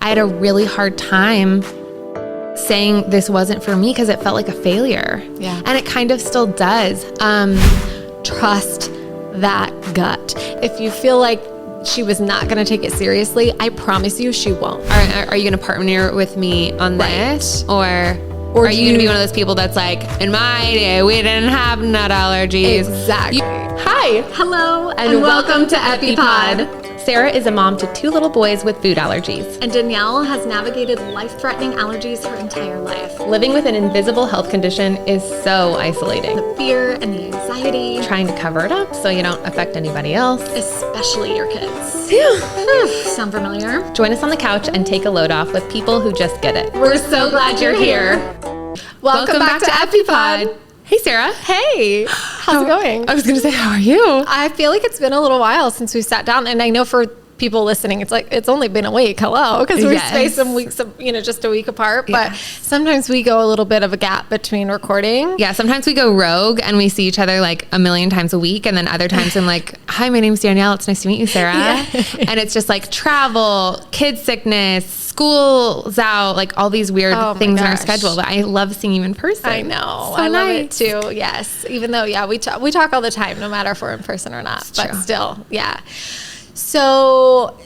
I had a really hard time saying this wasn't for me because it felt like a failure. Yeah. And it kind of still does. Trust that gut. If you feel like she was not going to take it seriously, I promise you she won't. Are you going to partner with me on this? Or are you going to be one of those people that's like, in my day, we didn't have nut allergies? Exactly. Hi. Hello, And welcome to EpiPod. Sarah is a mom to 2 little boys with food allergies. And Danielle has navigated life-threatening allergies her entire life. Living with an invisible health condition is so isolating. The fear and the anxiety. Trying to cover it up so you don't affect anybody else. Especially your kids. Sound familiar? Join us on the couch and take a load off with people who just get it. We're so glad you're here. Welcome back to EpiPod. Hey, Sarah. Hey, how's it going? I was going to say, how are you? I feel like it's been a little while since we sat down, and I know for people listening, it's like it's only been a week. Hello, because we spaced some weeks, just a week apart. But sometimes we go a little bit of a gap between recording. Yeah, sometimes we go rogue and we see each other like a million times a week, and then other times I'm like, "Hi, my name's Danielle. It's nice to meet you, Sarah." And it's just like travel, kid sickness, school's out, like all these weird things in our schedule. But I love seeing you in person. I know. So I love it nice. too. Yes. Even though, we talk all the time, no matter if we're in person or not. It's but true. still, yeah. So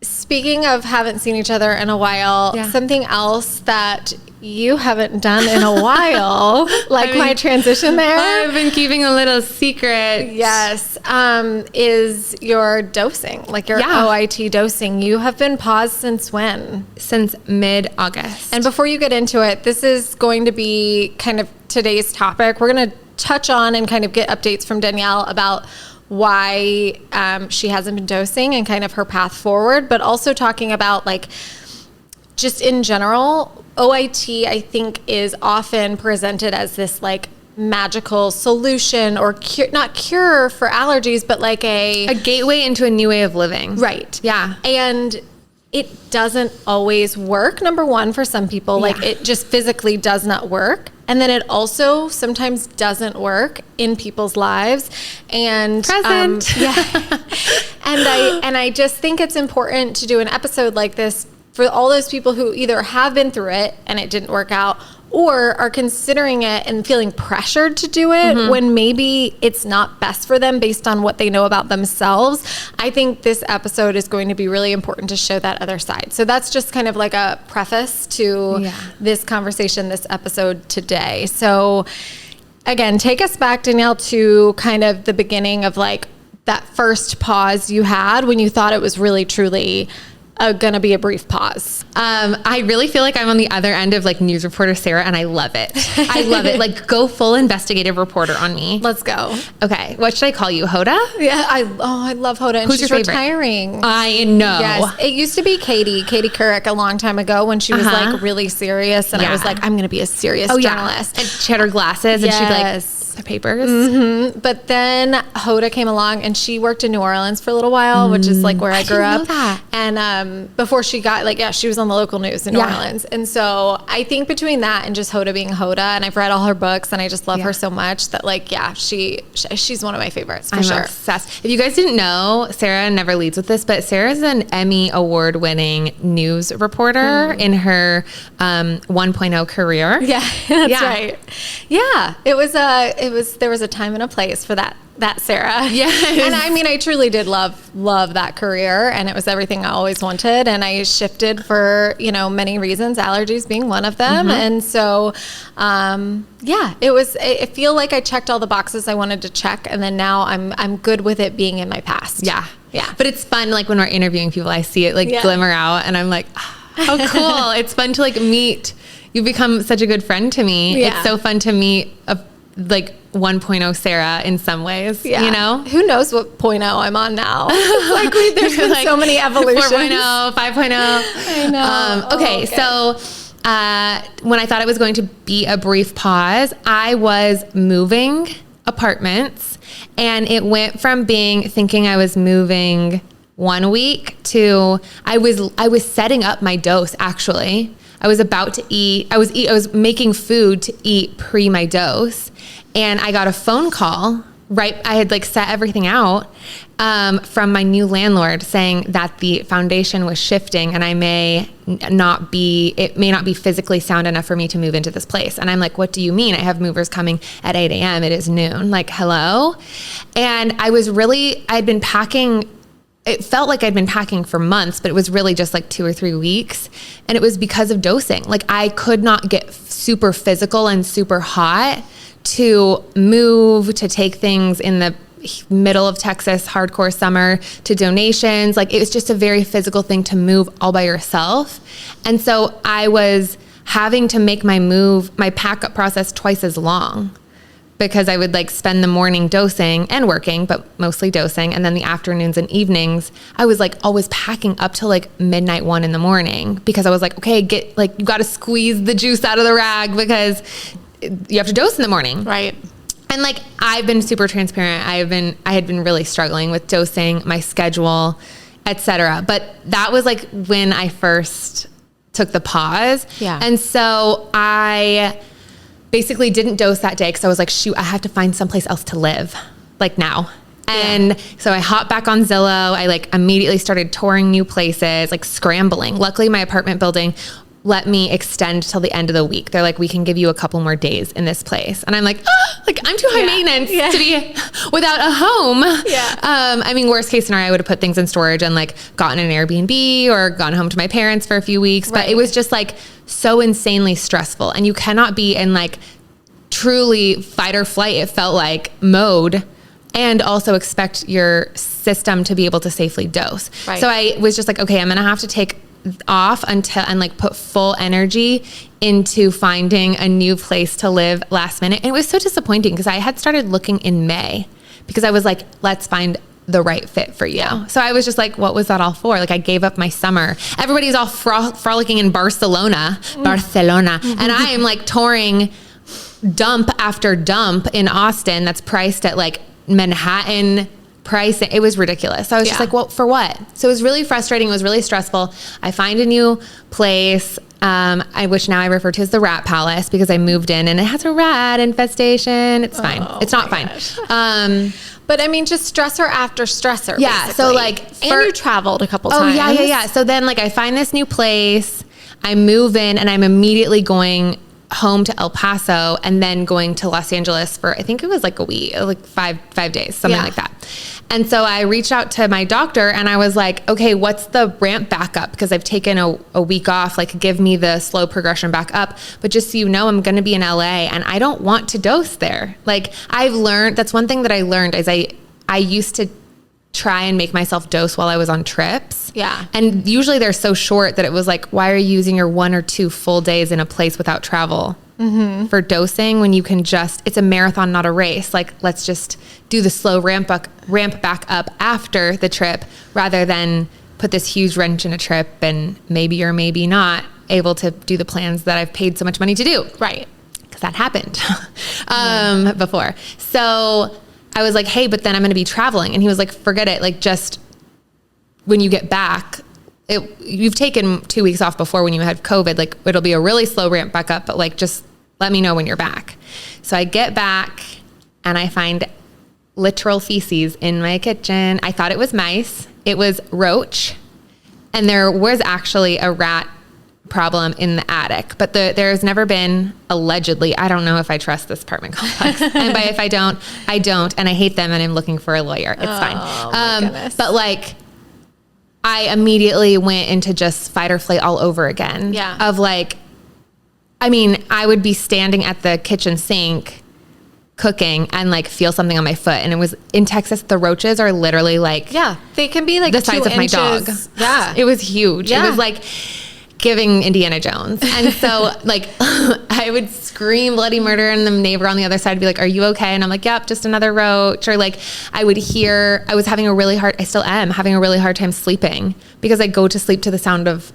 speaking of haven't seen each other in a while, something else that you haven't done in a while, like my transition there. I've been keeping a little secret. Yes, is your dosing, like your OIT dosing. You have been paused since when? Since mid-August. And before you get into it, this is going to be kind of today's topic. We're going to touch on and kind of get updates from Danielle about why she hasn't been dosing and kind of her path forward, but also talking about like just in general, OIT I think is often presented as this like magical solution or not cure for allergies, but like a gateway into a new way of living. Right. Yeah. And it doesn't always work, number one, for some people. Like it just physically does not work. And then it also sometimes doesn't work in people's lives. And present. And I just think it's important to do an episode like this for all those people who either have been through it and it didn't work out, or are considering it and feeling pressured to do it when maybe it's not best for them based on what they know about themselves. I think this episode is going to be really important to show that other side. So that's just kind of like a preface to this conversation, this episode today. So again, take us back, Danielle, to kind of the beginning of like that first pause you had when you thought it was really, truly going to be a brief pause. I really feel like I'm on the other end of like news reporter Sarah, and I love it. I love it. Like, go full investigative reporter on me. Let's go. Okay. What should I call you? Hoda? Yeah. I love Hoda. And Who's she's your favorite? retiring. I know. Yes. It used to be Katie Couric a long time ago when she was like really serious. And I was like, I'm going to be a serious journalist. And she had her glasses and she'd be like, the papers. But then Hoda came along and she worked in New Orleans for a little while, which is like where I grew up. And before she got she was on the local news in New Orleans. And so I think between that and just Hoda being Hoda, and I've read all her books and I just love her so much that she's one of my favorites for sure. I'm obsessed. If you guys didn't know, Sarah never leads with this, but Sarah's an Emmy award-winning news reporter in her 1.0 career. Yeah, that's right. Yeah, there was a time and a place for that Sarah. Yes. And I mean, I truly did love that career, and it was everything I always wanted. And I shifted for, many reasons, allergies being one of them. And so, I feel like I checked all the boxes I wanted to check. And then now I'm good with it being in my past. Yeah. Yeah. But it's fun. Like when we're interviewing people, I see it like glimmer out and I'm like, how cool. It's fun to like meet. You've become such a good friend to me. Yeah. It's so fun to meet like 1.0 Sarah in some ways, Who knows what 0.0 I'm on now? Like there's been so many evolutions. 4.0, 5.0. I know. Okay. So when I thought it was going to be a brief pause, I was moving apartments, and it went from thinking I was moving 1 week to I was setting up my dose. Actually, I was about to eat. I was making food to eat pre my dose, and I got a phone call I had like set everything out from my new landlord saying that the foundation was shifting and it may not be physically sound enough for me to move into this place. And I'm like, what do you mean? I have movers coming at 8 a.m. It is noon. Like, hello? And I'd been packing. It felt like I'd been packing for months, but it was really just like 2 or 3 weeks. And it was because of dosing. Like, I could not get super physical and super hot to move, to take things in the middle of Texas hardcore summer to donations. Like, it was just a very physical thing to move all by yourself. And so I was having to make my pack up process twice as long, because I would like spend the morning dosing and working, but mostly dosing. And then the afternoons and evenings, I was like always packing up to like midnight, 1 in, because I was like, okay, you got to squeeze the juice out of the rag because you have to dose in the morning. Right. And like, I've been super transparent. I had been really struggling with dosing, my schedule, etc. But that was like when I first took the pause. Yeah. And so I basically didn't dose that day because I was like, shoot, I have to find someplace else to live, like now. And so I hopped back on Zillow. I like immediately started touring new places, like scrambling. Luckily, my apartment building let me extend till the end of the week. They're like, we can give you a couple more days in this place. And I'm like, like I'm too high maintenance to be without a home. Yeah. I mean, worst case scenario, I would have put things in storage and like gotten an Airbnb or gone home to my parents for a few weeks. But it was just like so insanely stressful. And you cannot be in like truly fight or flight, it felt like, mode, and also expect your system to be able to safely dose. Right. So I was just like, okay, I'm going to have to take off and like put full energy into finding a new place to live last minute. And it was so disappointing because I had started looking in May because I was like, let's find the right fit for you. Yeah. So I was just like, what was that all for? Like, I gave up my summer. Everybody's all frolicking in Barcelona. And I am like touring dump after dump in Austin that's priced at like Manhattan price. It was ridiculous. So I was just like, well, for what? So it was really frustrating. It was really stressful. I find a new place, which now I refer to as the Rat Palace because I moved in and it has a rat infestation. It's fine. It's not fine. But I mean, just stressor after stressor. Yeah. Basically. So like, and you traveled a couple times. Oh yeah. So then like I find this new place, I move in and I'm immediately going home to El Paso and then going to Los Angeles for, I think it was like a week, like five days, something like that. And so I reached out to my doctor and I was like, okay, what's the ramp back up? Because I've taken a week off, like give me the slow progression back up. But just so you know, I'm going to be in LA and I don't want to dose there. Like I've learned, that's one thing that I learned is I used to try and make myself dose while I was on trips. Yeah. And usually they're so short that it was like, why are you using your 1 or 2 full days in a place without travel for dosing when you can it's a marathon, not a race. Like, let's just do the slow ramp back up after the trip rather than put this huge wrench in a trip and maybe or maybe not able to do the plans that I've paid so much money to do. Right. Because that happened before. So I was like, hey, but then I'm going to be traveling. And he was like, forget it. Like, just when you get back, you've taken 2 weeks off before when you had COVID, like it'll be a really slow ramp back up, but like, just let me know when you're back. So I get back and I find literal feces in my kitchen. I thought it was mice. It was roach. And there was actually a rat problem in the attic, but there's never been, allegedly, I don't know if I trust this apartment complex. And by if I don't, I don't. And I hate them and I'm looking for a lawyer. It's fine. My goodness. But like, I immediately went into just fight or flight all over again. Yeah. Of like, I mean, I would be standing at the kitchen sink cooking and like feel something on my foot. And it was in Texas, the roaches are literally like, they can be like the size of my dog. Yeah. It was huge. Yeah. It was like giving Indiana Jones. And so like I would scream bloody murder and the neighbor on the other side would be like, are you okay? And I'm like, yep, just another roach. Or like I was having I still am having a really hard time sleeping because I go to sleep to the sound of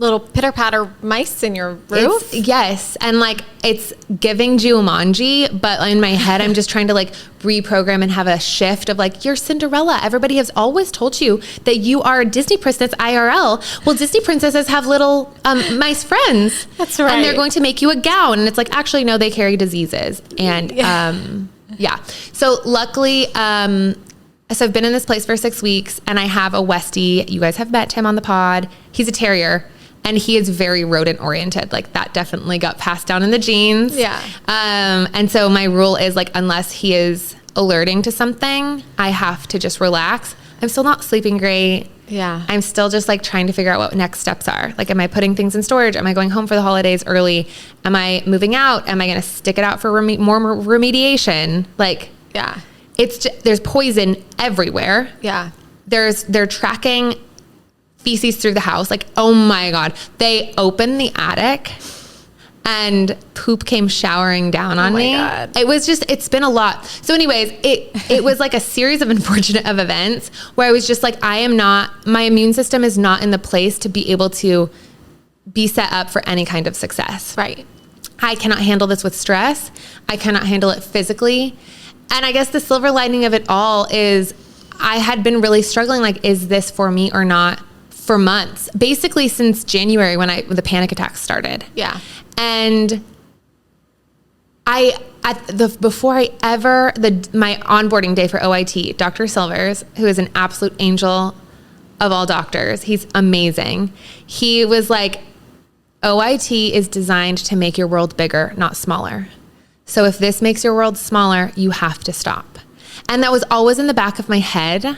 little pitter patter mice in your roof. Yes. And like, it's giving Jumanji, but in my head, I'm just trying to like reprogram and have a shift of like, you're Cinderella. Everybody has always told you that you are a Disney princess IRL. Well, Disney princesses have little mice friends. That's right. And they're going to make you a gown. And it's like, actually, no, they carry diseases. And Yeah. So luckily, so I've been in this place for 6 weeks and I have a Westie. You guys have met him on the pod. He's a terrier and he is very rodent oriented. Like that definitely got passed down in the genes. Yeah. And so my rule is like, unless he is alerting to something, I have to just relax. I'm still not sleeping great. Yeah. I'm still just like trying to figure out what next steps are. Like, am I putting things in storage? Am I going home for the holidays early? Am I moving out? Am I going to stick it out for more remediation? Like, Yeah. it's just, there's poison everywhere. Yeah. They're tracking feces through the house. Like, oh my God, they opened the attic and poop came showering down on me. God. It was just, it's been a lot. So anyways, it was like a series of unfortunate events where I was just like, my immune system is not in the place to be able to be set up for any kind of success. Right. I cannot handle this with stress. I cannot handle it physically. And I guess the silver lining of it all is I had been really struggling, like, is this for me or not, for months, basically since January when the panic attacks started. Yeah. And my onboarding day for OIT, Dr. Silvers, who is an absolute angel of all doctors, he's amazing. He was like, OIT is designed to make your world bigger, not smaller. So if this makes your world smaller, you have to stop. And that was always in the back of my head.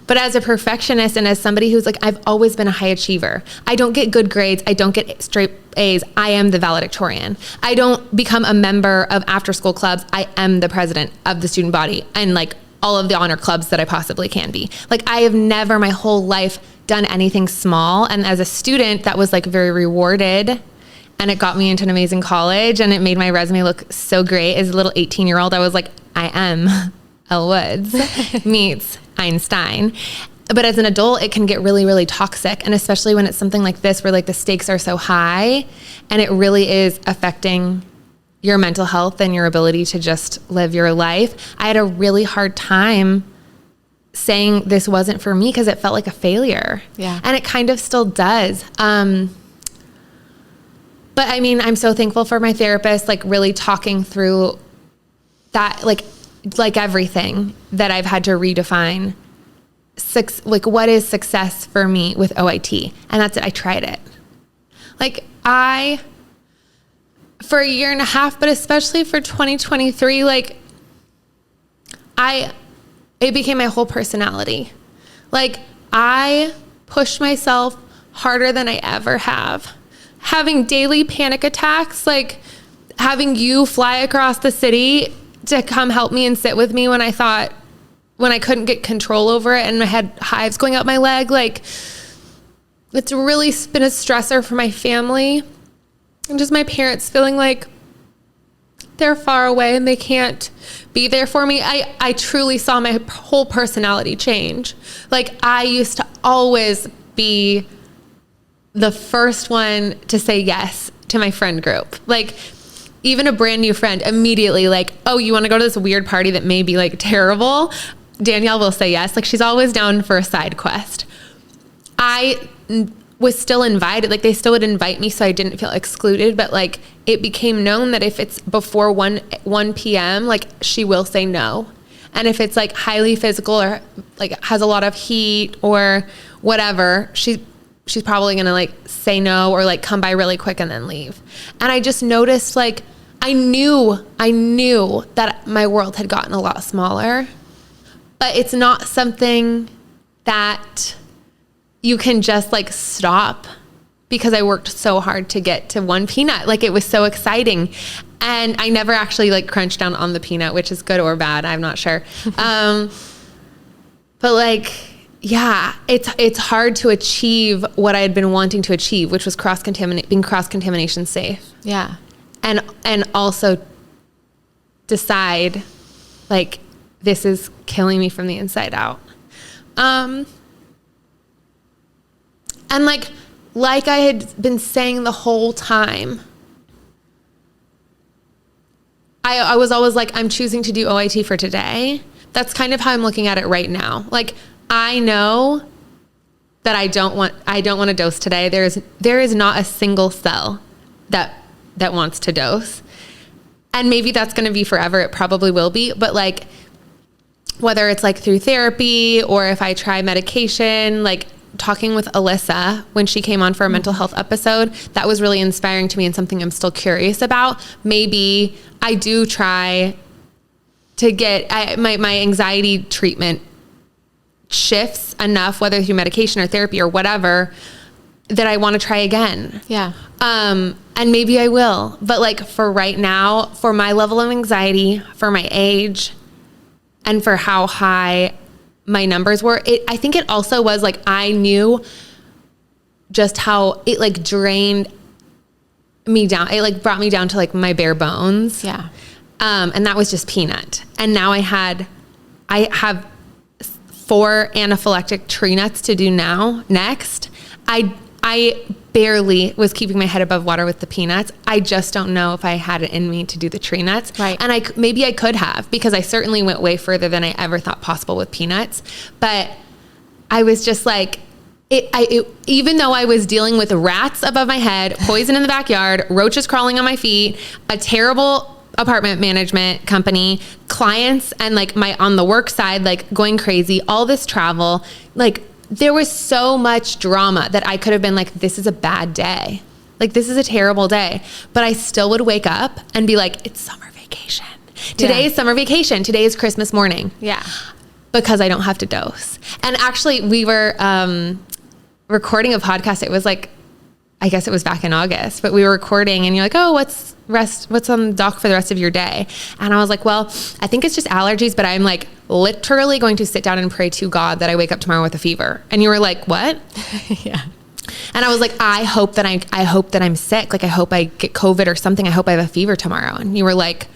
But as a perfectionist and as somebody who's like, I've always been a high achiever. I don't get good grades. I don't get straight A's. I am the valedictorian. I don't become a member of after school clubs. I am the president of the student body and like all of the honor clubs that I possibly can be. Like, I have never my whole life done anything small. And as a student, that was like very rewarded. And it got me into an amazing college and it made my resume look so great. As a little 18-year-old, I was like, I am Elle Woods meets Einstein. But as an adult, it can get really, really toxic. And especially when it's something like this, where like the stakes are so high and it really is affecting your mental health and your ability to just live your life. I had a really hard time saying this wasn't for me because it felt like a failure. Yeah. And it kind of still does. But I mean, I'm so thankful for my therapist, like really talking through that, like everything that I've had to redefine. Like, what is success for me with OIT? And that's it. I tried it. Like, for a year and a half, but especially for 2023, like it became my whole personality. Like, I pushed myself harder than I ever have. Having daily panic attacks, like having you fly across the city to come help me and sit with me when I couldn't get control over it and I had hives going up my leg. Like, it's really been a stressor for my family and just my parents feeling like they're far away and they can't be there for me. I truly saw my whole personality change. Like, I used to always be the first one to say yes to my friend group. Like, even a brand new friend, immediately like, oh, you want to go to this weird party that may be like terrible? Danielle will say yes. Like, she's always down for a side quest. I was still invited. Like, they still would invite me, so I didn't feel excluded. But like, it became known that if it's before 1 p.m., like, she will say no. And if it's like highly physical or like has a lot of heat or whatever, she's probably going to like say no or like come by really quick and then leave. And I just noticed, like, I knew that my world had gotten a lot smaller, but it's not something that you can just like stop because I worked so hard to get to one peanut. Like, it was so exciting. And I never actually like crunched down on the peanut, which is good or bad. I'm not sure. But like, yeah, it's hard to achieve what I had been wanting to achieve, which was being cross-contamination safe. Yeah. And also decide, like, this is killing me from the inside out. And like I had been saying the whole time, I was always like, I'm choosing to do OIT for today. That's kind of how I'm looking at it right now. Like, I know that I don't want to dose today. There is not a single cell that wants to dose. and maybe that's going to be forever. It probably will be, but like, whether it's like through therapy or if I try medication, like talking with Alyssa when she came on for a mental health episode, that was really inspiring to me and something I'm still curious about. Maybe I do try to get my anxiety treatment shifts enough, whether through medication or therapy or whatever, that I want to try again. Yeah. And maybe I will, but like for right now, for my level of anxiety, for my age, and for how high my numbers were, I think it also was like, I knew just how it like drained me down. It like brought me down to like my bare bones. Yeah. And that was just peanut. And now I have 4 anaphylactic tree nuts to do next. I barely was keeping my head above water with the peanuts. I just don't know if I had it in me to do the tree nuts. Right. And maybe I could have, because I certainly went way further than I ever thought possible with peanuts. But I was just like, even though I was dealing with rats above my head, poison in the backyard, roaches crawling on my feet, a terrible apartment management company, clients, and like on the work side, like going crazy, all this travel, like there was so much drama that I could have been like, this is a bad day. Like, this is a terrible day. But I still would wake up and be like, it's summer vacation. Today is summer vacation. Today is Christmas morning. Yeah. Because I don't have to dose. And actually, we were recording a podcast. It was like, I guess it was back in August, but we were recording and you're like, oh, what's on the dock for the rest of your day? And I was like, well, I think it's just allergies, but I'm like literally going to sit down and pray to God that I wake up tomorrow with a fever. And you were like, what? Yeah. And I was like, I hope that I'm sick. Like, I hope I get COVID or something. I hope I have a fever tomorrow. And you were like,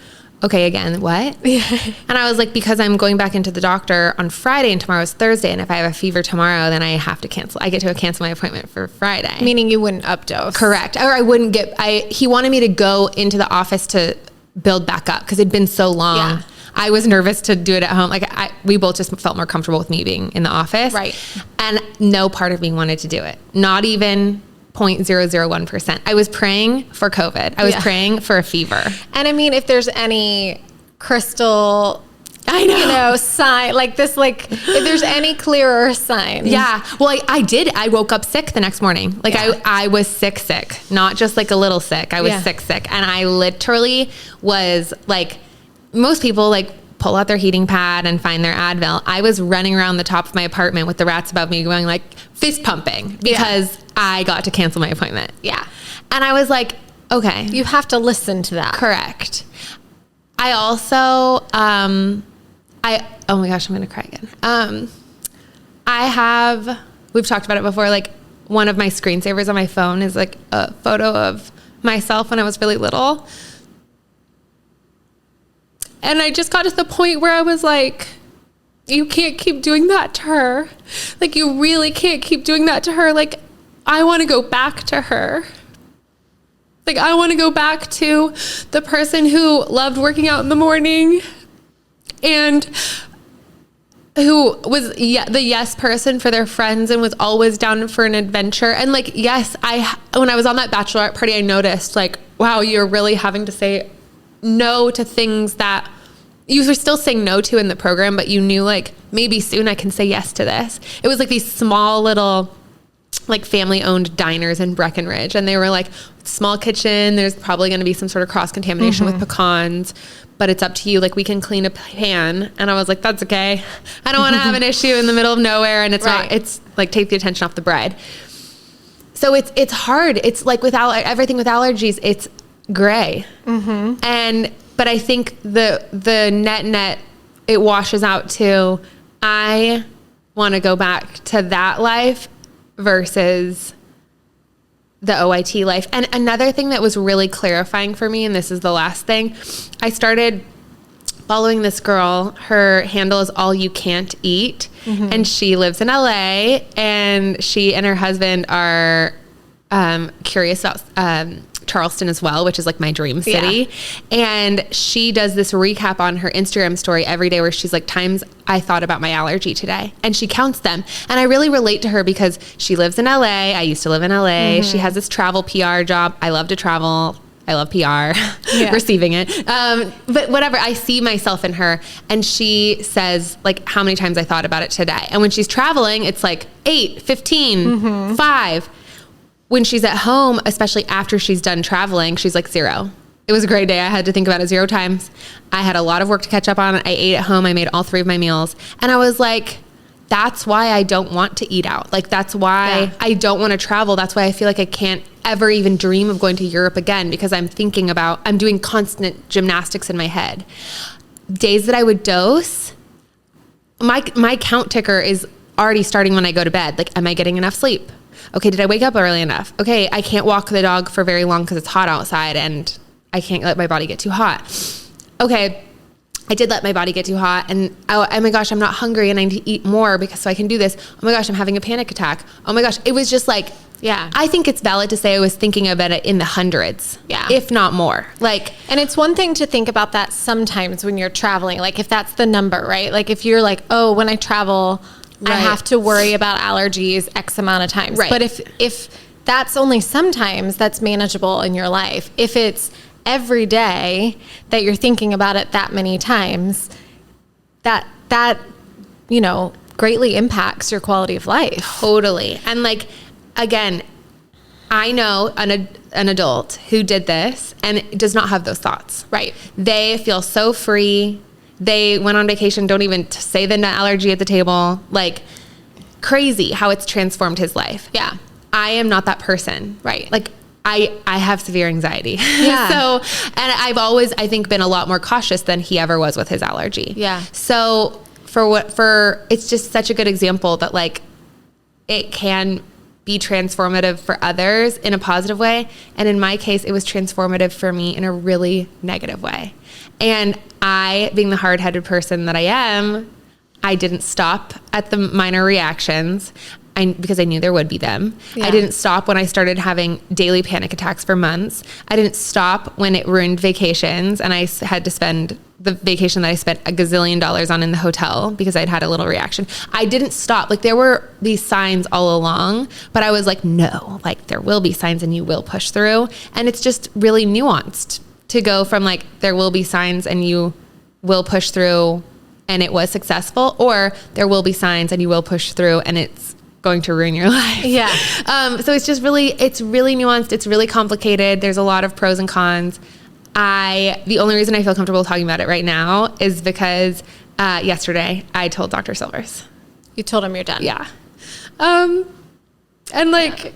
okay, again, what? Yeah. And I was like, because I'm going back into the doctor on Friday and tomorrow's Thursday. And if I have a fever tomorrow, then I have to cancel. I get to cancel my appointment for Friday. Meaning you wouldn't updose. Correct. Or I wouldn't he wanted me to go into the office to build back up because it'd been so long. Yeah. I was nervous to do it at home. Like we both just felt more comfortable with me being in the office. Right. And no part of me wanted to do it. Not even 0.001%. I was praying for COVID. I was praying for a fever. And I mean, if there's any crystal, sign like this, like if there's any clearer sign. Yeah. Well, I did. I woke up sick the next morning. Like I was sick, not just like a little sick. I was sick. And I literally was like, most people like pull out their heating pad and find their Advil. I was running around the top of my apartment with the rats above me going like fist pumping because I got to cancel my appointment. Yeah. And I was like, okay. You have to listen to that. Correct. I also, oh my gosh, I'm going to cry again. We've talked about it before. Like one of my screensavers on my phone is like a photo of myself when I was really little. And I just got to the point where I was like, you can't keep doing that to her. Like, you really can't keep doing that to her. Like, I want to go back to her. Like, I want to go back to the person who loved working out in the morning and who was the yes person for their friends and was always down for an adventure. And like, yes, when I was on that bachelorette party, I noticed like, wow, you're really having to say no to things that you were still saying no to in the program, but you knew like maybe soon I can say yes to this. It was like these small little like family owned diners in Breckenridge. And they were like small kitchen. There's probably going to be some sort of cross contamination with pecans, but it's up to you. Like we can clean a pan. And I was like, that's okay. I don't want to have an issue in the middle of nowhere. And it's like take the attention off the bride. So it's hard. It's like everything with allergies, it's gray. But I think the net it washes out to, I want to go back to that life versus the OIT life. And another thing that was really clarifying for me, and this is the last thing, I started following this girl. Her handle is All You Can't Eat, and she lives in LA, and she and her husband are curious about Charleston as well, which is like my dream city. And she does this recap on her Instagram story every day where she's like, times I thought about my allergy today, and she counts them. And I really relate to her because she lives in LA. I used to live in LA. She has this travel PR job. I love to travel. I love PR, receiving it. But whatever, I see myself in her, and she says like how many times I thought about it today. And when she's traveling, it's like 8, 15, 5. When she's at home, especially after she's done traveling, she's like 0. It was a great day. I had to think about it 0 times. I had a lot of work to catch up on. I ate at home. I made all 3 of my meals. And I was like, that's why I don't want to eat out. Like, that's why I don't want to travel. That's why I feel like I can't ever even dream of going to Europe again, because I'm doing constant gymnastics in my head. Days that I would dose, my count ticker is already starting when I go to bed. Like, am I getting enough sleep? Okay, did I wake up early enough? Okay, I can't walk the dog for very long because it's hot outside and I can't let my body get too hot. Okay, I did let my body get too hot, and oh my gosh, I'm not hungry and I need to eat more so I can do this. Oh my gosh, I'm having a panic attack. Oh my gosh, it was just like, I think it's valid to say I was thinking about it in the hundreds, if not more. Like, and it's one thing to think about that sometimes when you're traveling, like if that's the number, right? Like if you're like, oh, when I travel, I have to worry about allergies X amount of times. Right. But if that's only sometimes, that's manageable in your life. If it's every day that you're thinking about it that many times, that greatly impacts your quality of life. Totally. And like, again, I know an adult who did this and does not have those thoughts. Right. They feel so free. They went on vacation, don't even say the nut allergy at the table. Like, crazy how it's transformed his life. Yeah. I am not that person. Right. Like, I have severe anxiety. Yeah. So, and I've always, I think, been a lot more cautious than he ever was with his allergy. Yeah. So it's just such a good example that like it can be transformative for others in a positive way. And in my case, it was transformative for me in a really negative way. And I, being the hard-headed person that I am, I didn't stop at the minor reactions. Because I knew there would be them. Yeah. I didn't stop when I started having daily panic attacks for months. I didn't stop when it ruined vacations and I had to spend the vacation that I spent $1 gazillion on in the hotel because I'd had a little reaction. I didn't stop. Like, there were these signs all along, but I was like, no, like there will be signs and you will push through. And it's just really nuanced to go from like, there will be signs and you will push through and it was successful, or there will be signs and you will push through and it's going to ruin your life. Yeah. So it's really nuanced. It's really complicated. There's a lot of pros and cons. The only reason I feel comfortable talking about it right now is because yesterday I told Dr. Silvers. You told him you're done. Yeah. And like,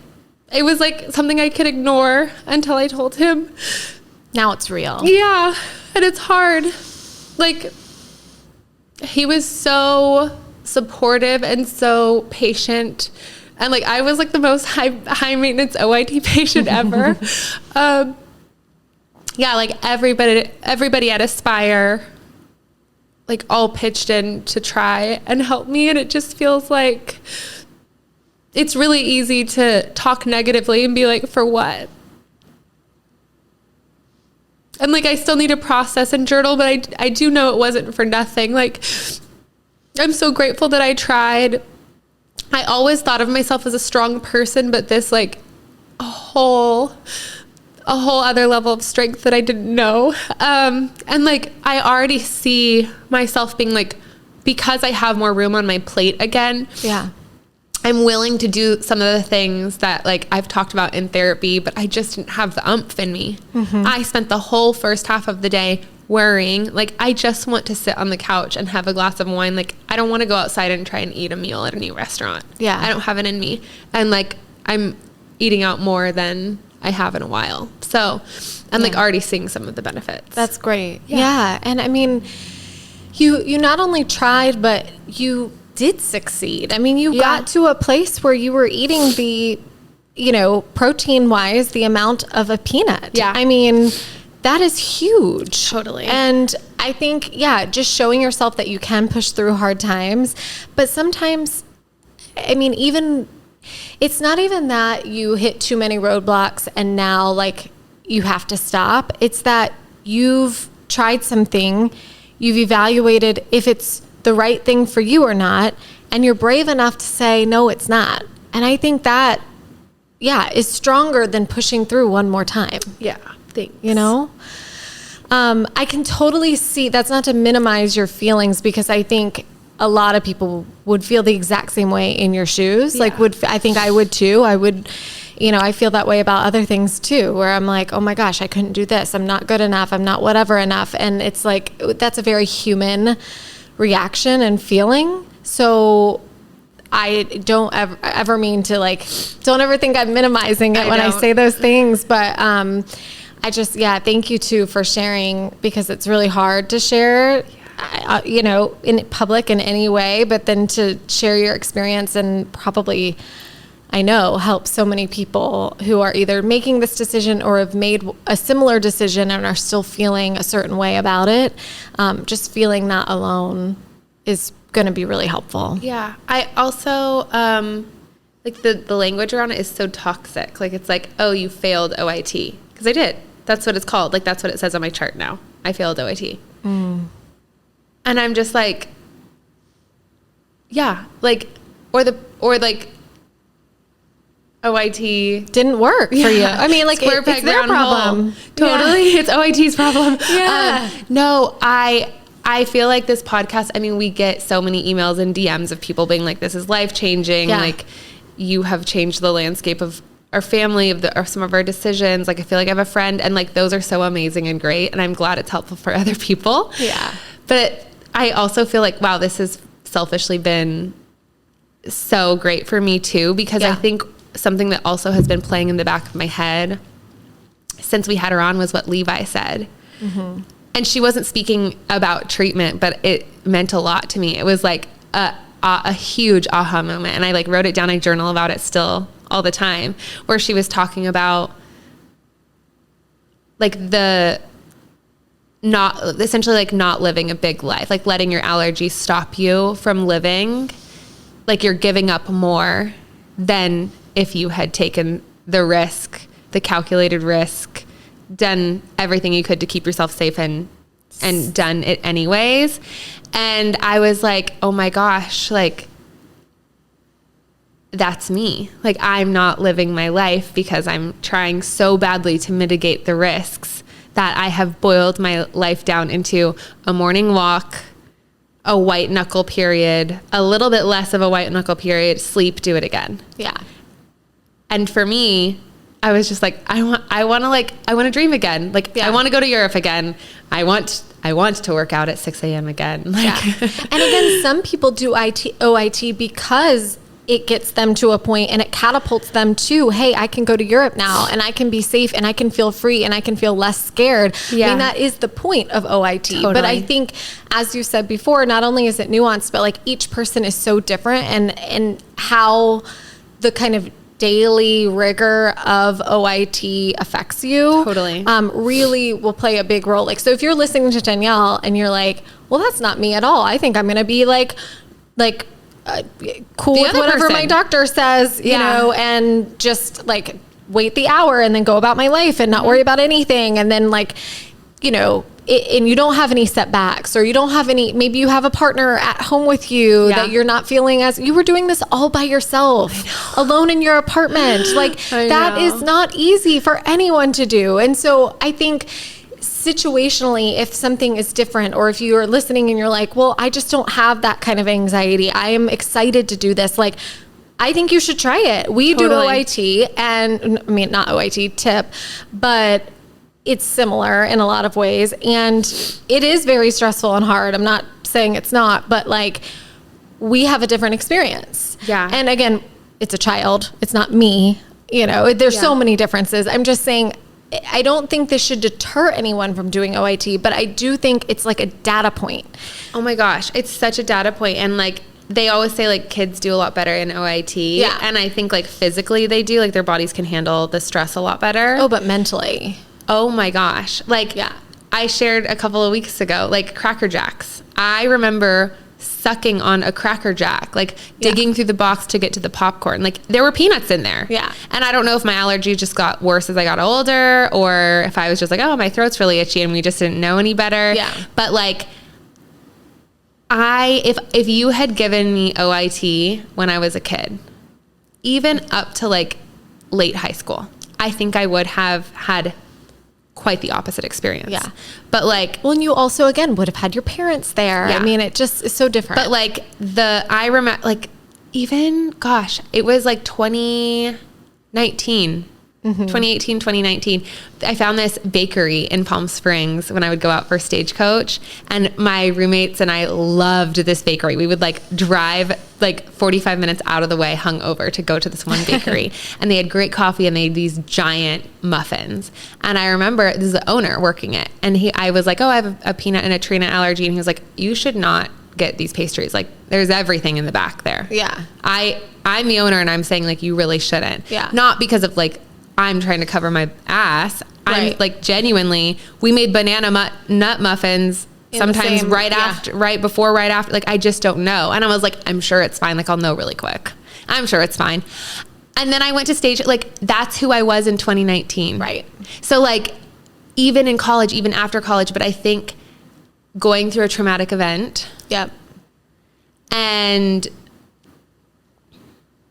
it was like something I could ignore until I told him. Now it's real. Yeah. And it's hard. Like, he was so supportive and so patient, and like I was like the most high maintenance OIT patient ever. Like everybody at Aspire like all pitched in to try and help me, and it just feels like it's really easy to talk negatively and be like, for what? And like I still need to process and journal, but I do know it wasn't for nothing. Like, I'm so grateful that I tried. I always thought of myself as a strong person, but this like a whole other level of strength that I didn't know. And like, I already see myself being like, because I have more room on my plate again. Yeah. I'm willing to do some of the things that like I've talked about in therapy, but I just didn't have the umph in me. Mm-hmm. I spent the whole first half of the day worrying, like I just want to sit on the couch and have a glass of wine. Like I don't want to go outside and try and eat a meal at a new restaurant. Yeah. I don't have it in me. And like I'm eating out more than I have in a while. So I'm like already seeing some of the benefits. That's great. Yeah. And I mean, you not only tried, but you did succeed. I mean, you got to a place where you were eating the, protein wise, the amount of a peanut. Yeah. I mean, that is huge. Totally. And I think, just showing yourself that you can push through hard times. But sometimes, I mean, even, it's not even that you hit too many roadblocks and now like you have to stop. It's that you've tried something, you've evaluated if it's the right thing for you or not, and you're brave enough to say, no, it's not. And I think that, is stronger than pushing through one more time. Yeah. Thanks. You know? I can totally see, that's not to minimize your feelings, because I think a lot of people would feel the exact same way in your shoes. Yeah. I think I would too. I would, I feel that way about other things too, where I'm like, oh my gosh, I couldn't do this. I'm not good enough. I'm not whatever enough. And it's like, that's a very human reaction and feeling. So I don't ever mean to don't ever think I'm minimizing it when I say those things. But thank you too for sharing, because it's really hard to share, in public in any way, but then to share your experience and probably, I know, help so many people who are either making this decision or have made a similar decision and are still feeling a certain way about it. Just feeling not alone is going to be really helpful. Yeah. I also, the language around it is so toxic. Like, it's like, oh, you failed OIT. Because I did. That's what it's called. Like, that's what it says on my chart now. I failed OIT. Mm. And I'm just like, yeah, OIT didn't work for you. I mean, it's their problem. Totally. Yeah. It's OIT's problem. Yeah. No, I feel like this podcast, I mean, we get so many emails and DMs of people being like, this is life-changing. Yeah. Like, you have changed the landscape of our family, of some of our decisions. Like, I feel like I have a friend, and like, those are so amazing and great. And I'm glad it's helpful for other people. Yeah. But I also feel like, wow, this has selfishly been so great for me too, because I think something that also has been playing in the back of my head since we had her on was what Levi said. Mm-hmm. And she wasn't speaking about treatment, but it meant a lot to me. It was like a huge aha moment. And I wrote it down. I journal about it still all the time, where she was talking about not living a big life, like letting your allergies stop you from living. Like, you're giving up more than if you had taken the risk, the calculated risk, done everything you could to keep yourself safe and done it anyways. And I was like, oh my gosh, that's me. Like, I'm not living my life because I'm trying so badly to mitigate the risks that I have boiled my life down into a morning walk, a white knuckle period, a little bit less of a white knuckle period, sleep, do it again. Yeah. And for me, I was just like, I want to dream again. I want to go to Europe again. I want to work out at 6 a.m. again. Yeah. And again, some people do OIT because it gets them to a point and it catapults them to, hey, I can go to Europe now and I can be safe and I can feel free and I can feel less scared. Yeah. I mean, that is the point of OIT. Totally. But I think, as you said before, not only is it nuanced, but each person is so different, and how the kind of daily rigor of OIT affects you totally really will play a big role. So if you're listening to Danielle and you're like, well, that's not me at all. I think I'm going to be cool with whatever my doctor says, you know, and just wait the hour and then go about my life and not worry about anything. And then and you don't have any setbacks, or you don't have any, maybe you have a partner at home with you that you're not feeling as, you were doing this all by yourself, alone in your apartment. That is not easy for anyone to do. And so I think situationally, if something is different, or if you are listening and you're like, well, I just don't have that kind of anxiety, I am excited to do this. I think you should try it. We do OIT, and I mean, not OIT tip, but it's similar in a lot of ways, and it is very stressful and hard. I'm not saying it's not, but we have a different experience. Yeah. And again, it's a child. It's not me. There's so many differences. I'm just saying, I don't think this should deter anyone from doing OIT, but I do think it's a data point. Oh my gosh. It's such a data point. And they always say kids do a lot better in OIT. Yeah. And I think physically they do, their bodies can handle the stress a lot better. Oh, but mentally. Oh my gosh. I shared a couple of weeks ago, Cracker Jacks. I remember sucking on a Cracker Jack, digging through the box to get to the popcorn. There were peanuts in there. Yeah. And I don't know if my allergy just got worse as I got older, or if I was just oh, my throat's really itchy and we just didn't know any better. Yeah. But if you had given me OIT when I was a kid, even up to late high school, I think I would have had quite the opposite experience. Yeah. But like, well, and you also, again, would have had your parents there. Yeah. I mean, it just is so different. But like I remember, like, even, gosh, it was like 2019, 2018, 2019. I found this bakery in Palm Springs when I would go out for Stagecoach, and my roommates and I loved this bakery. We would like drive like 45 minutes out of the way hungover to go to this one bakery, and they had great coffee and they had these giant muffins. And I remember this is the owner working it, and I was like, oh, I have a peanut and a tree nut allergy, and he was like, you should not get these pastries. Like, there's everything in the back there. Yeah. I'm the owner, and I'm saying like, you really shouldn't. Yeah. Not because of like, I'm trying to cover my ass. Right. I'm like, genuinely, we made banana nut muffins sometimes right after, right before, right after. Like, I just don't know. And I was like, I'm sure it's fine. Like, I'll know really quick. I'm sure it's fine. And then I went to stage, like, that's who I was in 2019. Right. So like, even in college, even after college, but I think going through a traumatic event. Yep. And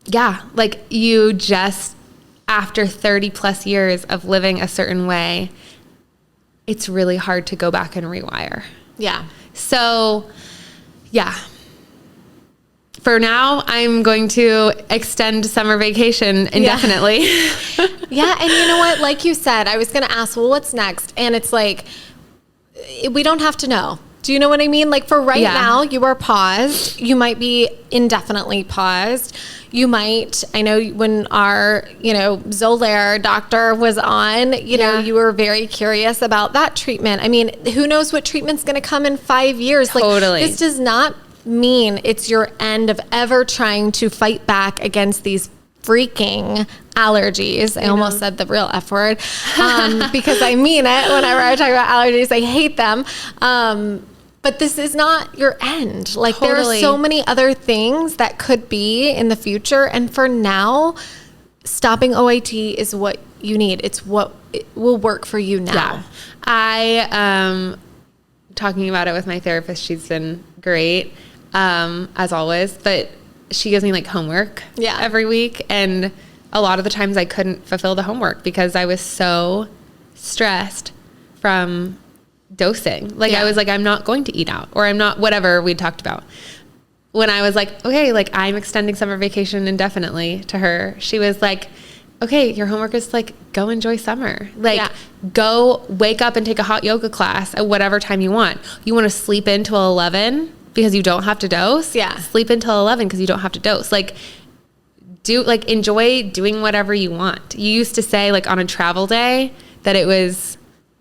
yeah, like, you just, after 30 plus years of living a certain way, it's really hard to go back and rewire. Yeah. So yeah, for now, I'm going to extend summer vacation indefinitely. Yeah. And you know what? Like you said, I was going to ask, well, what's next? And it's like, we don't have to know. Do you know what I mean? Like, for right now, you are paused. You might be indefinitely paused. You might, I know when our, Xolair doctor was on, you know, you were very curious about that treatment. I mean, who knows what treatment's going to come in 5 years? Totally. Like, this does not mean it's your end of ever trying to fight back against these freaking allergies. I almost said the real F word, because I mean it. Whenever I talk about allergies, I hate them. But this is not your end. Like, there are so many other things that could be in the future. And for now, stopping OIT is what you need. It's what will work for you now. Yeah. I, talking about it with my therapist, she's been great, as always, but she gives me like homework every week. And a lot of the times I couldn't fulfill the homework because I was so stressed from dosing. Like, I was like, I'm not going to eat out, or I'm not, whatever we talked about. When I was like, okay, like, I'm extending summer vacation indefinitely to her, she was like, okay, your homework is like, go enjoy summer. Like, go wake up and take a hot yoga class at whatever time you want. You want to sleep until 11 because you don't have to dose? Yeah. Sleep until 11 because you don't have to dose. Like, enjoy doing whatever you want. You used to say, like, on a travel day that it was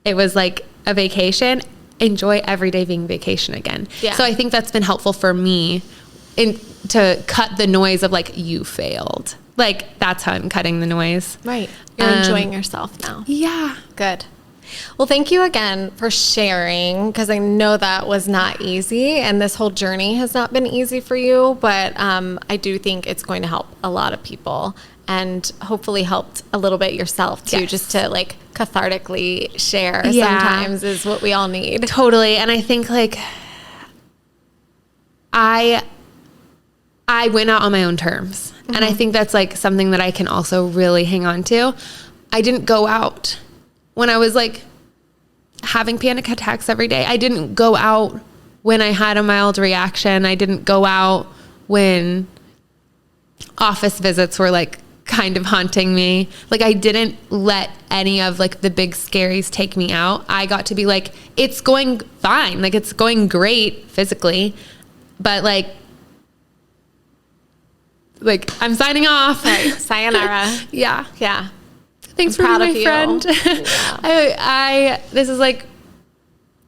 like a vacation. Enjoy every day being vacation again. Yeah. So I think that's been helpful for me to cut the noise of like, you failed. Like, that's how I'm cutting the noise. Right. You're enjoying yourself now. Yeah. Good. Well, thank you again for sharing, because I know that was not easy, and this whole journey has not been easy for you, but I do think it's going to help a lot of people, and hopefully helped a little bit yourself too, just to like cathartically share sometimes is what we all need. Totally. And I think like I went out on my own terms. Mm-hmm. And I think that's like something that I can also really hang on to. I didn't go out when I was like having panic attacks every day. I didn't go out when I had a mild reaction. I didn't go out when office visits were like kind of haunting me. Like, I didn't let any of like the big scaries take me out. I got to be like, it's going fine. Like, it's going great physically, but like I'm signing off. Right. Sayonara. Yeah. Yeah. Thanks for being my friend. Yeah. This is like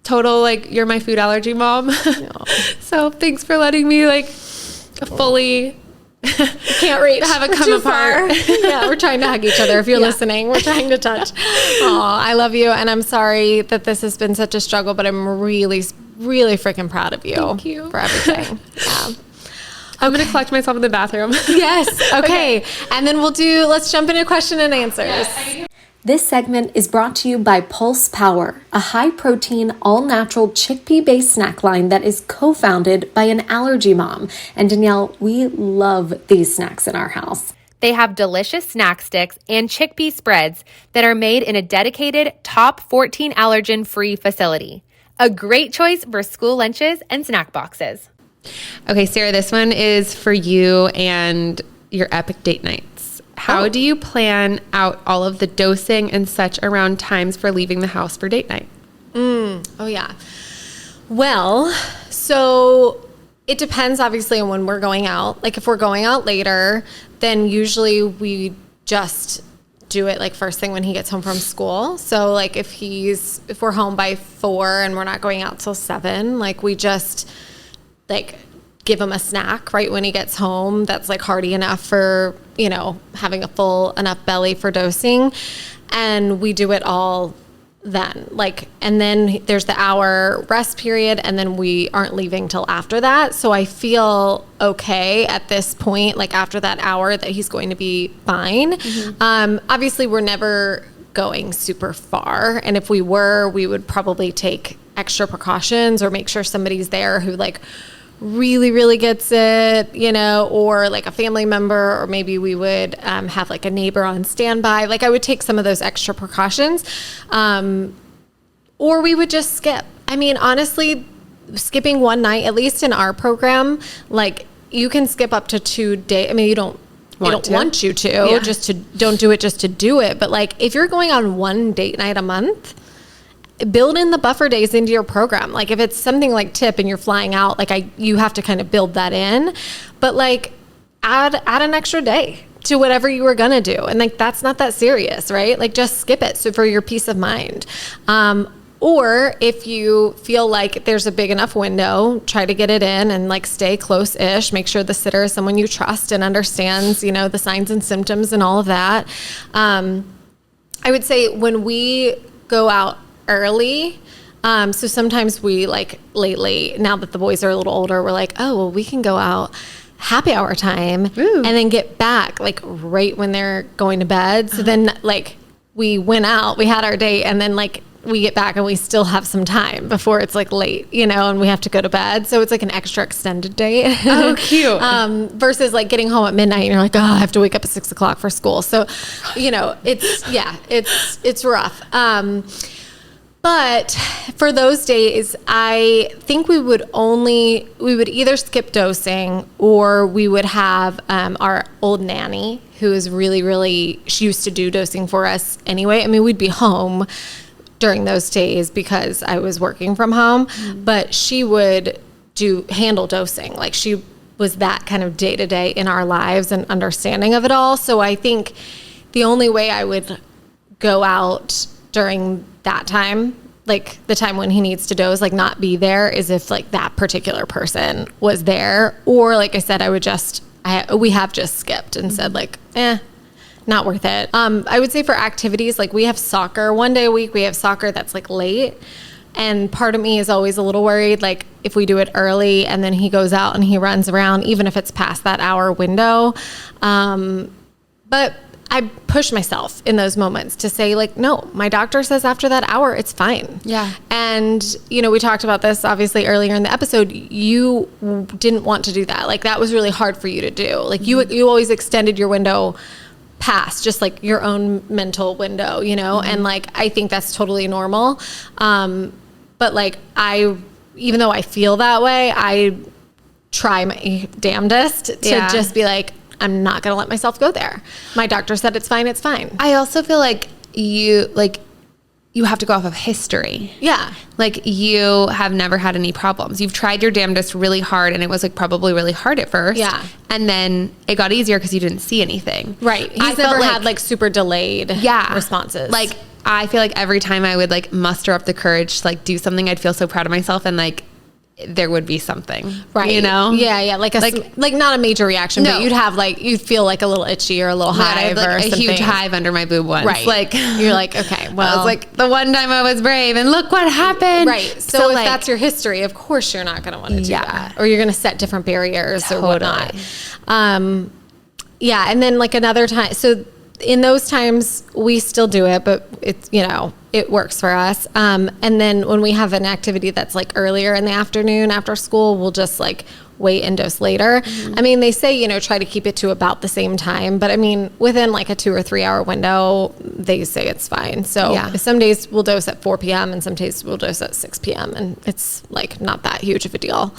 total, like, you're my food allergy mom. No. So thanks for letting me like fully can't reach. Have a come apart. Yeah, we're trying to hug each other. If you're listening, we're trying to touch. Oh, I love you, and I'm sorry that this has been such a struggle, but I'm really, really freaking proud of you. Thank you for everything. Yeah. I'm going to collect myself in the bathroom. Yes. Okay. And then let's jump into question and answers. Yes. This segment is brought to you by Pulse Power, a high-protein, all-natural chickpea-based snack line that is co-founded by an allergy mom. And Danielle, we love these snacks in our house. They have delicious snack sticks and chickpea spreads that are made in a dedicated top 14 allergen-free facility. A great choice for school lunches and snack boxes. Okay, Sarah, this one is for you and your epic date nights. How do you plan out all of the dosing and such around times for leaving the house for date night? Oh, yeah. Well, so it depends obviously on when we're going out. Like if we're going out later, then usually we just do it like first thing when he gets home from school. So like if we're home by 4 and we're not going out till 7, like we just like give him a snack right when he gets home that's like hearty enough for, having a full enough belly for dosing. And we do it all then, and then there's the hour rest period, and then we aren't leaving till after that. So I feel okay at this point, like after that hour, that he's going to be fine. Obviously we're never going super far, and if we were, we would probably take extra precautions or make sure somebody's there who like really, really gets it, or like a family member, or maybe we would have like a neighbor on standby. Like I would take some of those extra precautions, or we would just skip. I mean, honestly, skipping one night, at least in our program, like you can skip up to 2 days. I mean, they don't want you to, don't do it just to do it. But like if you're going on one date night a month, build in the buffer days into your program. Like if it's something like tip and you're flying out, you have to kind of build that in, but like add an extra day to whatever you were gonna do. And like, that's not that serious, right? Like just skip it. So for your peace of mind. Or if you feel like there's a big enough window, try to get it in and like stay close-ish. Make sure the sitter is someone you trust and understands, the signs and symptoms and all of that. I would say when we go out early, so sometimes we like lately, now that the boys are a little older, we're like, oh, well, we can go out happy hour time and then get back like right when they're going to bed. So then like we went out, we had our date, and then like we get back and we still have some time before it's like late, and we have to go to bed. So it's like an extra extended date. Oh, cute. Versus like getting home at midnight and you're like, oh, I have to wake up at 6 o'clock for school. So, it's rough. But for those days, I think we would either skip dosing, or we would have our old nanny, who is really, really, she used to do dosing for us anyway. I mean, we'd be home during those days because I was working from home, but she would handle dosing. Like she was that kind of day to day in our lives and understanding of it all. So I think the only way I would go out during that time, like the time when he needs to dose, like not be there, is if like that particular person was there. Or like I said, we have just skipped and said like, not worth it. I would say for activities, like we have soccer one day a week, we have soccer that's like late. And part of me is always a little worried, like if we do it early and then he goes out and he runs around, even if it's past that hour window. But I push myself in those moments to say like, no, my doctor says after that hour, it's fine. Yeah. And, we talked about this obviously earlier in the episode. You didn't want to do that. Like that was really hard for you to do. Like you always extended your window past just like your own mental window, and like, I think that's totally normal. But like, even though I feel that way, I try my damnedest to just be like, I'm not going to let myself go there. My doctor said it's fine. It's fine. I also feel like you have to go off of history. Yeah. Like you have never had any problems. You've tried your damnedest really hard, and it was like probably really hard at first. Yeah. And then it got easier because you didn't see anything. Right. He's never had like super delayed responses. Like I feel like every time I would like muster up the courage to like do something, I'd feel so proud of myself, and like there would be something, right? Yeah. Like not a major reaction, but you'd feel like a little itchy or a little hive, like or a something. huge hive under my boob once. Right. Like you're like, okay, well, I was like the one time I was brave, and look what happened. Right. So if that's your history, of course you're not going to want to do that, or you're going to set different barriers or whatnot. Yeah. And then like another time, so in those times we still do it, but it's, it works for us. And then when we have an activity that's like earlier in the afternoon after school, we'll just like wait and dose later. I mean, they say, you know, try to keep it to about the same time, but I mean, within like a 2 or 3 hour window, they say it's fine. So some days we'll dose at 4 p.m. and some days we'll dose at 6 p.m. and it's like not that huge of a deal.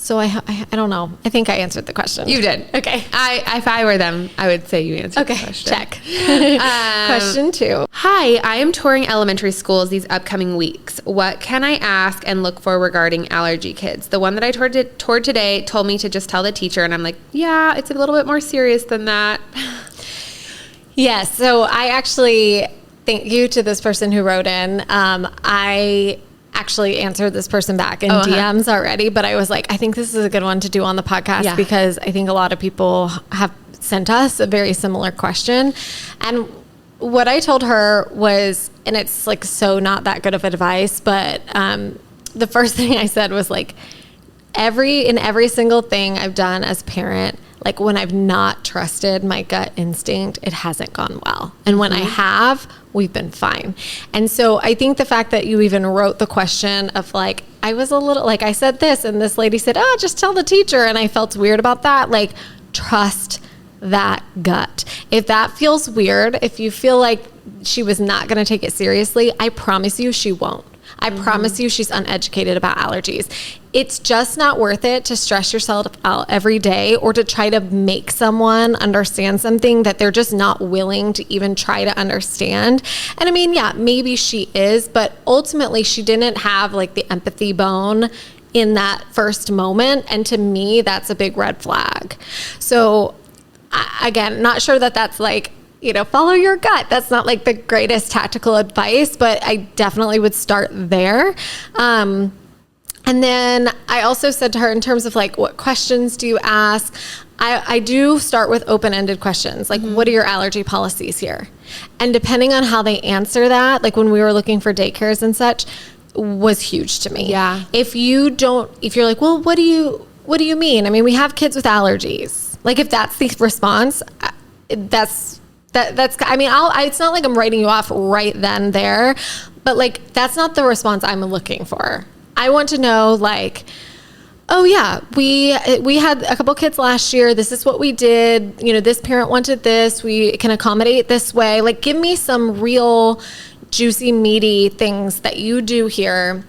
So I don't know. I think I answered the question. You did. Okay. If I were them, I would say you answered the question. Check. Question 2. Hi, I am touring elementary schools these upcoming weeks. What can I ask and look for regarding allergy kids? The one that I toured today told me to just tell the teacher, and I'm like, yeah, it's a little bit more serious than that. Yes. So I actually thank you to this person who wrote in. I actually answered this person back in DMs already, but I was like, I think this is a good one to do on the podcast because I think a lot of people have sent us a very similar question. And what I told her was, and it's like so not that good of advice, but the first thing I said was like, in every single thing I've done as a parent, like when I've not trusted my gut instinct, it hasn't gone well. And when I have, we've been fine. And so I think the fact that you even wrote the question of like, I was a little, like I said this and this lady said, oh, just tell the teacher. And I felt weird about that. Like, trust that gut. If that feels weird, if you feel like she was not going to take it seriously, I promise you she won't. I promise you she's uneducated about allergies. It's just not worth it to stress yourself out every day or to try to make someone understand something that they're just not willing to even try to understand. And I mean, yeah, maybe she is, but ultimately she didn't have like the empathy bone in that first moment. And to me, that's a big red flag. So again, not sure that that's like, you know, follow your gut. That's not like the greatest tactical advice, but I definitely would start there. And then I also said to her in terms of like, what questions do you ask? I do start with open-ended questions. Like, what are your allergy policies here? And depending on how they answer that, like when we were looking for daycares and such, was huge to me. Yeah. If you're like, well, what do you mean? I mean, we have kids with allergies. Like if that's the response, that's, I mean, it's not like I'm writing you off right then there, but like, that's not the response I'm looking for. I want to know like, oh yeah, we had a couple kids last year. This is what we did. You know, this parent wanted this. We can accommodate this way. Like, give me some real juicy, meaty things that you do here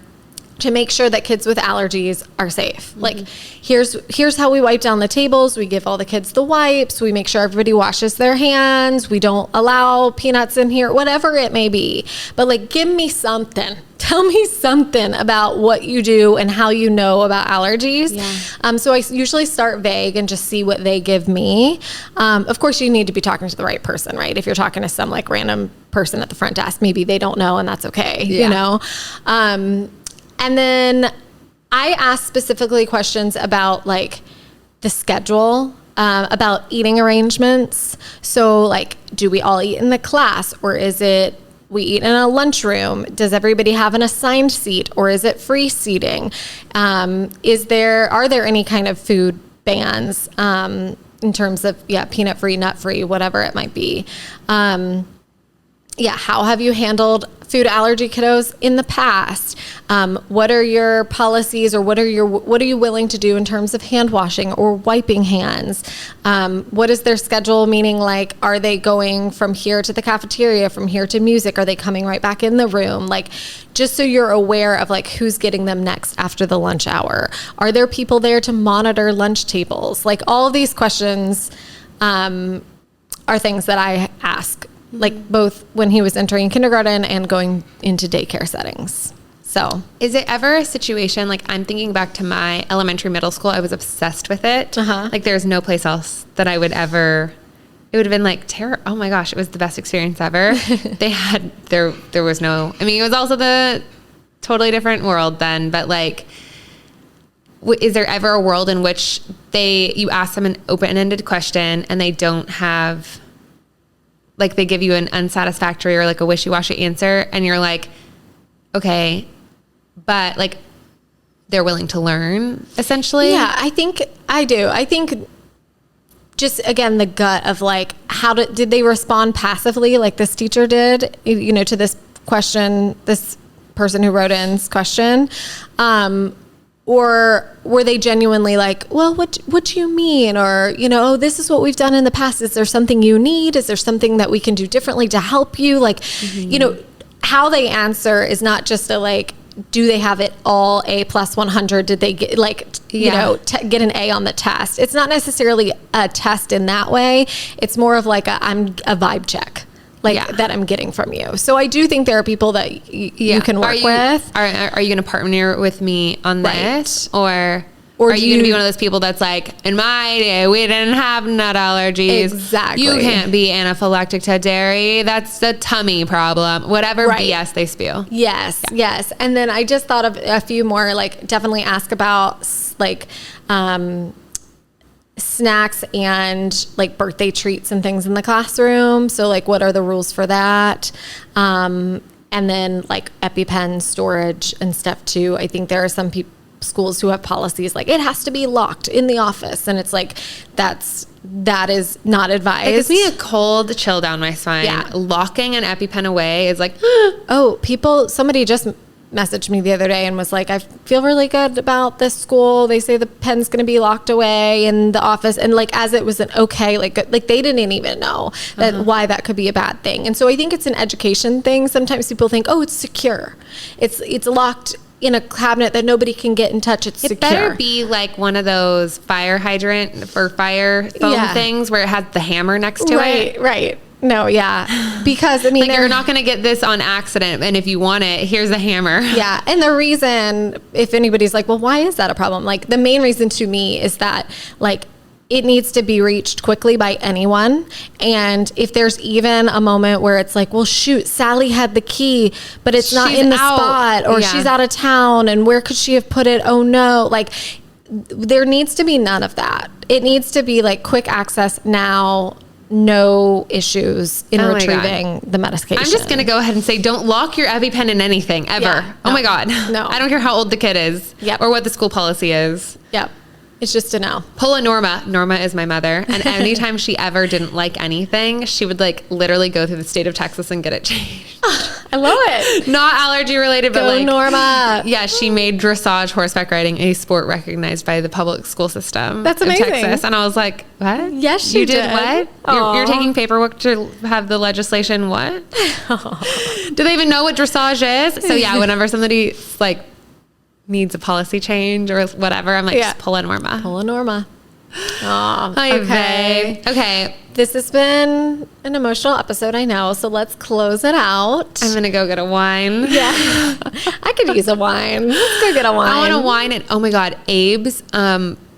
to make sure that kids with allergies are safe. Like, here's how we wipe down the tables. We give all the kids the wipes. We make sure everybody washes their hands. We don't allow peanuts in here, whatever it may be. But like, give me something. Tell me something about what you do and how you know about allergies. Yeah. So I usually start vague and just see what they give me. Of course, you need to be talking to the right person, right? If you're talking to some like random person at the front desk, maybe they don't know and that's okay, you know? And then I ask specifically questions about like the schedule, about eating arrangements. So like, do we all eat in the class or is it we eat in a lunchroom? Does everybody have an assigned seat or is it free seating? Are there any kind of food bans in terms of, peanut free, nut free, whatever it might be? How have you handled food allergy kiddos in the past? What are your policies or what are you willing to do in terms of hand washing or wiping hands? What is their schedule? Meaning like, are they going from here to the cafeteria, from here to music? Are they coming right back in the room? Like, just so you're aware of like who's getting them next after the lunch hour. Are there people there to monitor lunch tables? Like all of these questions are things that I ask, like both when he was entering kindergarten and going into daycare settings. So is it ever a situation, like I'm thinking back to my elementary, middle school, I was obsessed with it. Like there's no place else that I would ever, it would have been like oh my gosh, it was the best experience ever. There was no, I mean, it was also the totally different world then, but like, is there ever a world in which you ask them an open-ended question and they don't have, like they give you an unsatisfactory or like a wishy-washy answer and you're like, okay, but like they're willing to learn essentially? Yeah, I think I do. I think just again, the gut of like, did they respond passively like this teacher did, you know, to this question, this person who wrote in's question? Or were they genuinely like, well, what do you mean? Or, oh, this is what we've done in the past. Is there something you need? Is there something that we can do differently to help you? Like, how they answer is not just a like, do they have it all A plus 100? Did they get get an A on the test? It's not necessarily a test in that way. It's more of like I'm a vibe check. That I'm getting from you. So I do think there are people that you can work with. Are you going to partner with me on this? Or are you going to be one of those people that's like, in my day, we didn't have nut allergies. Exactly. You can't be anaphylactic to dairy. That's a tummy problem. Whatever BS they spew. Yes, yes. And then I just thought of a few more, like definitely ask about like snacks and like birthday treats and things in the classroom. So like, what are the rules for that? And then like EpiPen storage and stuff too. I think there are some schools who have policies like it has to be locked in the office, and it's like that is not advised. It gives me a cold chill down my spine. Yeah. Locking an EpiPen away is like, somebody just messaged me the other day and was like, I feel really good about this school. They say the pen's going to be locked away in the office. And like, as it was an okay, like they didn't even know that why that could be a bad thing. And so I think it's an education thing. Sometimes people think, oh, it's secure. It's locked in a cabinet that nobody can get in touch. It's secure. It better be like one of those fire hydrant for fire foam things where it has the hammer next to it. Right. No, yeah. Because I mean, like you're not going to get this on accident. And if you want it, here's a hammer. Yeah. And the reason, if anybody's like, well, why is that a problem? Like the main reason to me is that like it needs to be reached quickly by anyone. And if there's even a moment where it's like, well, shoot, Sally had the key, but it's not in the spot, or she's out of town, and where could she have put it? Oh no. Like there needs to be none of that. It needs to be like quick access now. No issues in retrieving the medication. I'm just going to go ahead and say, don't lock your EpiPen in anything ever. Yeah, oh my God. No. I don't care how old the kid is or what the school policy is. Yep. It's just a no. Pull a Norma. Norma is my mother. And anytime she ever didn't like anything, she would like literally go through the state of Texas and get it changed. I love it. Not allergy related, but Go Norma. Yeah, she made dressage horseback riding a sport recognized by the public school system. That's amazing. Of Texas. And I was like, what? Yes, you did. What? You're taking paperwork to have the legislation what? Do they even know what dressage is? So yeah, whenever somebody like needs a policy change or whatever, I'm like, just pull a Norma. Pull a Norma. Oh, okay. This has been an emotional episode, I know. So let's close it out. I'm going to go get a wine. Yeah. I could use a wine. Let's go get a wine. I want a wine. And oh my God, Abe's,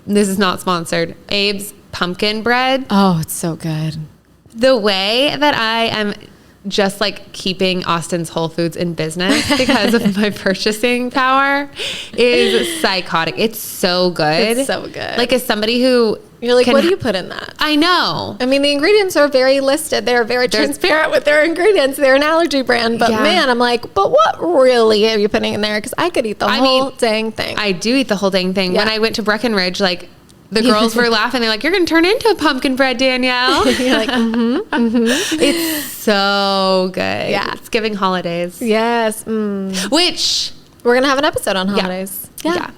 this is not sponsored, Abe's pumpkin bread. Oh, it's so good. The way that I am just like keeping Austin's Whole Foods in business because of my purchasing power is psychotic. It's so good. It's so good. Like as somebody who you're like, what do you put in that? I know. I mean, the ingredients are very listed. They're very transparent with their ingredients. They're an allergy brand. But man, I'm like, but what really are you putting in there? Because I could eat the whole dang thing. I do eat the whole dang thing. When I went to Breckenridge, like the girls were laughing. They're like, you're going to turn into a pumpkin bread, Danielle. You're like, It's so good. Yeah. It's giving holidays. Yes. Which we're going to have an episode on holidays. Yeah.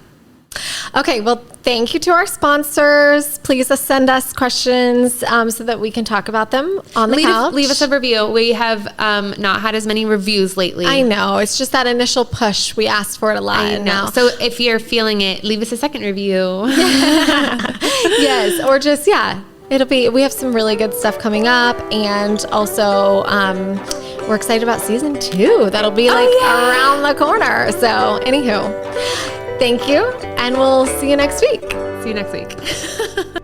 Okay. Well, thank you to our sponsors. Please send us questions so that we can talk about them on the couch. Leave us a review. We have not had as many reviews lately. I know. It's just that initial push. We asked for it a lot. I know. Now. So if you're feeling it, leave us a second review. Yes. Or just, we have some really good stuff coming up. And also, we're excited about season 2. That'll be around the corner. So anywho, thank you. And we'll see you next week. See you next week.